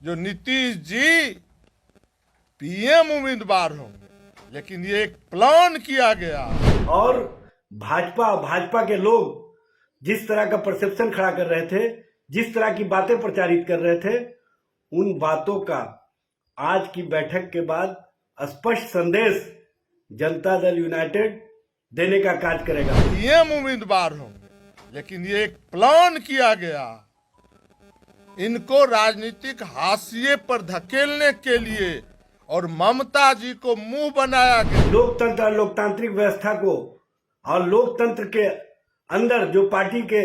जो नीतीश जी पीएम उम्मीदवार होंगे, लेकिन ये एक प्लान किया गया। और भाजपा के लोग जिस तरह का परसेप्शन खड़ा कर रहे थे, जिस तरह की बातें प्रचारित कर रहे थे, उन बातों का आज की बैठक के बाद स्पष्ट संदेश जनता दल यूनाइटेड देने का कार्य करेगा। पीएम उम्मीदवार होंगे, लेकिन ये एक प्लान किया गया इनको राजनीतिक हाशिए पर धकेलने के लिए, और ममता जी को मुंह बनाया गया। लोकतंत्र और लोकतांत्रिक व्यवस्था को और लोकतंत्र के अंदर जो पार्टी के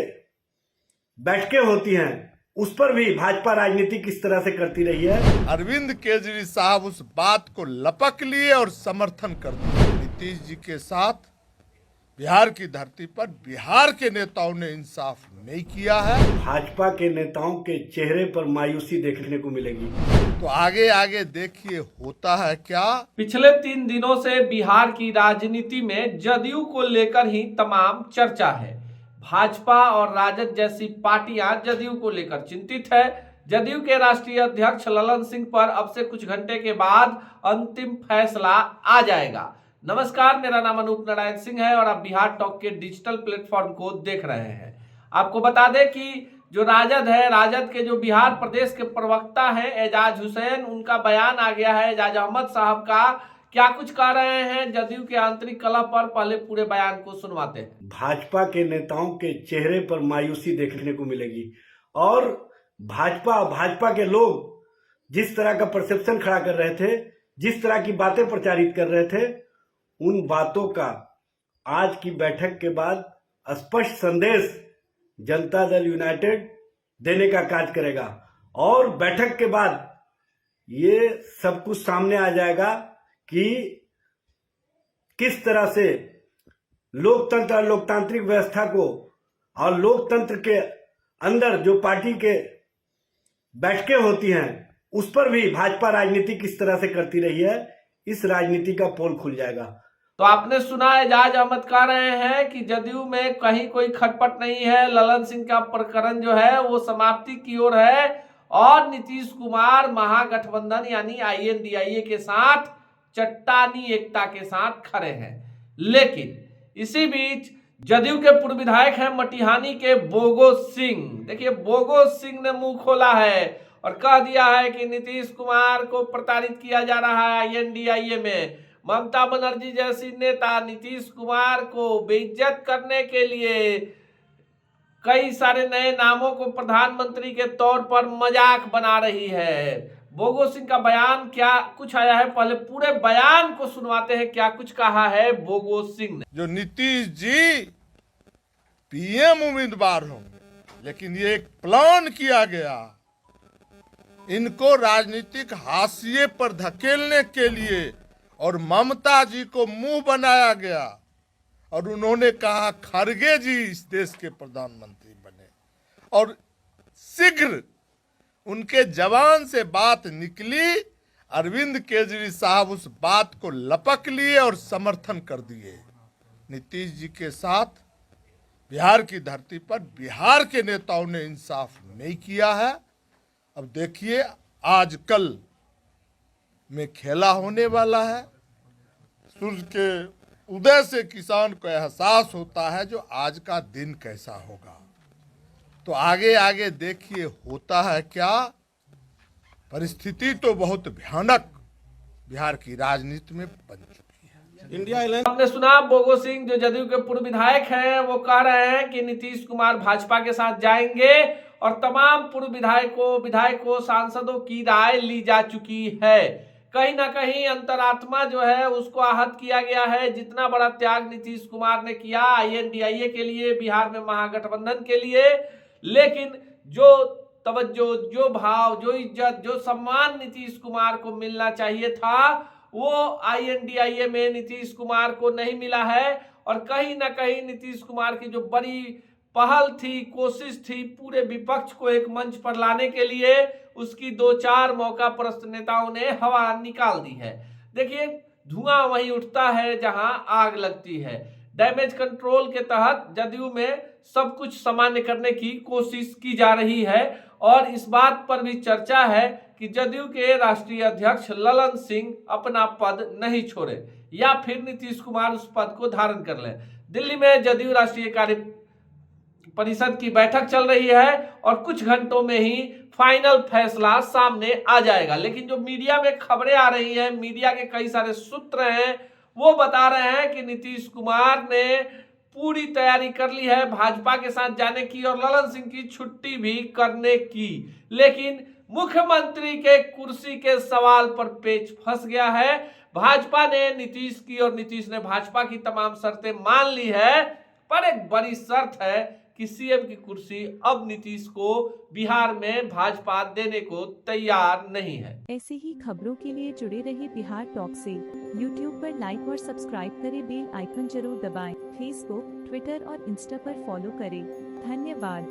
बैठकें होती हैं, उस पर भी भाजपा राजनीति किस तरह से करती रही है। अरविंद केजरीवाल साहब उस बात को लपक लिए और समर्थन कर दिया। नीतीश जी के साथ बिहार की धरती पर बिहार के नेताओं ने इंसाफ नहीं किया है। भाजपा के नेताओं के चेहरे पर मायूसी देखने को मिलेगी। तो आगे आगे देखिए होता है क्या। पिछले 3 दिनों से बिहार की राजनीति में जदयू को लेकर ही तमाम चर्चा है। भाजपा और राजद जैसी पार्टियां जदयू को लेकर चिंतित है। जदयू के राष्ट्रीय अध्यक्ष ललन सिंह पर अब से कुछ घंटे के बाद अंतिम फैसला आ जाएगा। नमस्कार, मेरा नाम अनूप नारायण सिंह है और आप बिहार टॉक के डिजिटल प्लेटफॉर्म को देख रहे हैं। आपको बता दें कि जो राजद है, राजद के जो बिहार प्रदेश के प्रवक्ता हैं एजाज हुसैन, उनका बयान आ गया है। एजाज अहमद साहब का क्या कुछ कह रहे हैं जदयू के आंतरिक कलह पर, पहले पूरे बयान को सुनवाते हैं। भाजपा के नेताओं के चेहरे पर मायूसी देखने को मिलेगी और भाजपा के लोग जिस तरह का परसेप्शन खड़ा कर रहे थे, जिस तरह की बातें प्रचारित कर रहे थे, उन बातों का आज की बैठक के बाद स्पष्ट संदेश जनता दल यूनाइटेड देने का कार्य करेगा। और बैठक के बाद ये सब कुछ सामने आ जाएगा कि किस तरह से लोकतंत्र और लोकतांत्रिक व्यवस्था को और लोकतंत्र के अंदर जो पार्टी के बैठकें होती हैं, उस पर भी भाजपा राजनीति किस तरह से करती रही है, इस राजनीति का पोल खुल जाएगा। तो आपने सुना एजाज अहमद कह रहे हैं कि जदयू में कहीं कोई खटपट नहीं है। ललन सिंह का प्रकरण जो है वो समाप्ति की ओर है और नीतीश कुमार महागठबंधन यानी INDIA के साथ चट्टानी एकता के साथ खड़े हैं। लेकिन इसी बीच जदयू के पूर्व विधायक हैं मटिहानी के बोगो सिंह। देखिए, बोगो सिंह ने मुंह खोला है और कह दिया है कि नीतीश कुमार को प्रताड़ित किया जा रहा है INDIA में। ममता बनर्जी जैसी नेता नीतीश कुमार को बेइज्जत करने के लिए कई सारे नए नामों को प्रधानमंत्री के तौर पर मजाक बना रही है। बोगो सिंह का बयान क्या कुछ आया है, पहले पूरे बयान को सुनवाते हैं क्या कुछ कहा है बोगो सिंह ने। जो नीतीश जी पीएम उम्मीदवार होंगे, लेकिन ये एक प्लान किया गया इनको राजनीतिक हाशिए पर धकेलने के लिए, और ममता जी को मुंह बनाया गया और उन्होंने कहा खड़गे जी इस देश के प्रधानमंत्री बने, और शीघ्र उनके जवान से बात निकली। अरविंद केजरीवाल साहब उस बात को लपक लिए और समर्थन कर दिए। नीतीश जी के साथ बिहार की धरती पर बिहार के नेताओं ने इंसाफ नहीं किया है। अब देखिए आज कल में खेला होने वाला है। सूर्य के उदय से किसान को एहसास होता है जो आज का दिन कैसा होगा। तो आगे आगे देखिए होता है क्या। परिस्थिति तो बहुत भयानक बिहार की राजनीति में बन चुकी है। इंडिया आपने सुना बोगो सिंह जो जदयू के पूर्व विधायक हैं, वो कह रहे हैं कि नीतीश कुमार भाजपा के साथ जाएंगे और तमाम पूर्व विधायकों सांसदों की राय ली जा चुकी है। कहीं ना कहीं अंतरात्मा जो है उसको आहत किया गया है। जितना बड़ा त्याग नीतीश कुमार ने किया INDIA के लिए, बिहार में महागठबंधन के लिए, लेकिन जो तवज्जो, जो भाव, जो इज्जत, जो सम्मान नीतीश कुमार को मिलना चाहिए था, वो INDIA में नीतीश कुमार को नहीं मिला है। और कहीं ना कहीं नीतीश कुमार की जो बड़ी पहल थी, कोशिश थी पूरे विपक्ष को एक मंच पर लाने के लिए, उसकी 2-4 मौका परस्त नेताओं ने हवा निकाल दी है। देखिए, धुआं वहीं उठता है जहां आग लगती है। डैमेज कंट्रोल के तहत जदयू में सब कुछ सामान्य करने की कोशिश की जा रही है और इस बात पर भी चर्चा है कि जदयू के राष्ट्रीय अध्यक्ष ललन सिंह अपना पद नहीं छोड़े या फिर नीतीश कुमार उस पद को धारण कर लें। दिल्ली में जदयू राष्ट्रीय कार्य परिषद की बैठक चल रही है और कुछ घंटों में ही फाइनल फैसला सामने आ जाएगा। लेकिन जो मीडिया में खबरें आ रही हैं, मीडिया के कई सारे सूत्र हैं, वो बता रहे हैं कि नीतीश कुमार ने पूरी तैयारी कर ली है भाजपा के साथ जाने की और ललन सिंह की छुट्टी भी करने की। लेकिन मुख्यमंत्री के कुर्सी के सवाल पर पेच फंस गया है। भाजपा ने नीतीश की और नीतीश ने भाजपा की तमाम शर्तें मान ली है, पर एक बड़ी शर्त है कि सीएम की कुर्सी अब नीतीश को बिहार में भाजपा देने को तैयार नहीं है। ऐसे ही खबरों के लिए जुड़े रहिए बिहार टॉक से। यूट्यूब पर लाइक और सब्सक्राइब करें, बेल आइकन जरूर दबाएं। फेसबुक, ट्विटर और इंस्टा पर फॉलो करें। धन्यवाद।